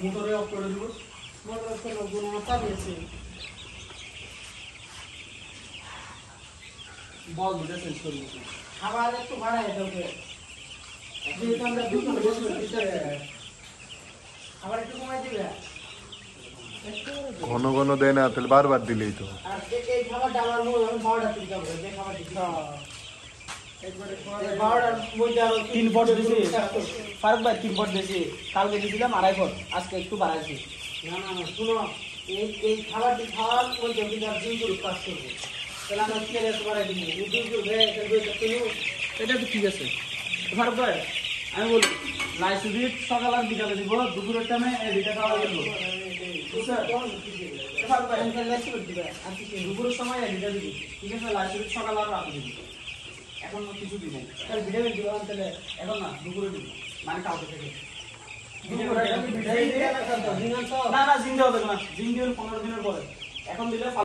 মোটরে অফ করে দিব বল দুটো চেঞ্জ করে দিচ্ছি আবার একটু বাড়াই দেবে যেহেতু আমরা আবার একটু কমাই দিবে ঘন ঘন দেয় না তাহলে বারবার দিলেই তো আর এই খাবারটা আমার মনে হয় 12টা থেকে যাবে যে খাবারটি একবারে 12টার মধ্যে আরো 3 পট দিছি ফারুক ভাই 3 পট দিছি কালকে দিছিলাম 2.5 পট আজকে একটু বাড়াইছি না শুনো এই খাবারটি খাওয়ার মধ্যে কিন্তু আর দিন করে কাজ করবে তাহলে আমরা কি রেস বাড়াই দিব দুধ করবে এটা তো ঠিক আছে ফারুক ভাই আমি বলি লাইসুবিট সকাল আর বিকালে দিব দুপুরের টাইমে এই দুইটা খাওয়া গেল ফারুক ভাই লাইসুবিট দিবে আর কি দুপুরের সময় এই দুইটা দিবি ঠিক আছে লাইসুবিট সকাল আর রাতে দিবি এখন কিছু দিই নাই তাহলে ভিটামিন দিবা তাহলে এখন না দুপুরে দিবি মানে কালকে থেকে ভিটামিন না জিম দেওয়া দেবে না জিম দিয়ে 15 দিনের পরে এখন দিলে